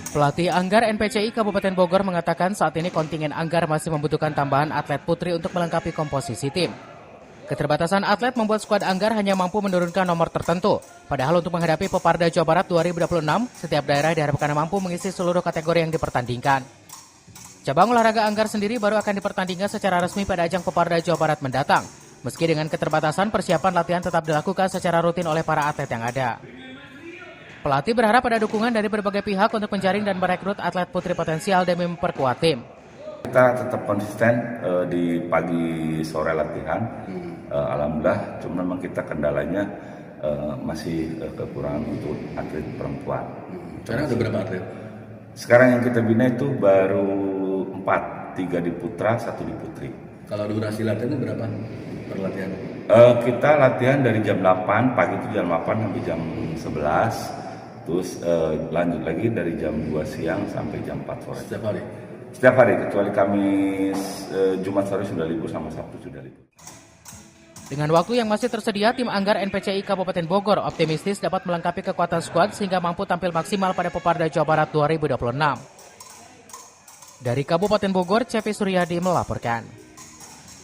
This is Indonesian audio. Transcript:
Pelatih Anggar NPCI Kabupaten Bogor mengatakan saat ini kontingen Anggar masih membutuhkan tambahan atlet putri untuk melengkapi komposisi tim. Keterbatasan atlet membuat skuad Anggar hanya mampu menurunkan nomor tertentu. Padahal untuk menghadapi Peparda Jawa Barat 2026, setiap daerah diharapkan mampu mengisi seluruh kategori yang dipertandingkan. Cabang olahraga Anggar sendiri baru akan dipertandingkan secara resmi pada ajang Peparda Jawa Barat mendatang. Meski dengan keterbatasan, persiapan latihan tetap dilakukan secara rutin oleh para atlet yang ada. Pelatih berharap ada dukungan dari berbagai pihak untuk menjaring dan merekrut atlet putri potensial demi memperkuat tim. Kita tetap konsisten di pagi sore latihan. Alhamdulillah, cuma memang kita kendalanya masih kekurangan untuk atlet perempuan. Sekarang ada berapa atlet? Sekarang yang kita bina itu baru 4, 3 di putra, 1 di putri. Kalau durasi latihannya berapa per latihan? Kita latihan dari jam 8, pagi itu jam 8 sampai jam 11. Terus lanjut lagi dari jam 2 siang sampai jam 4 sore. Setiap hari? Setiap hari, kecuali Kamis, Jumat sore sudah libur sama Sabtu sudah libur. Dengan waktu yang masih tersedia, tim Anggar NPCI Kabupaten Bogor optimistis dapat melengkapi kekuatan skuad sehingga mampu tampil maksimal pada Peparda Jawa Barat 2026. Dari Kabupaten Bogor, Cepi Suryadi melaporkan.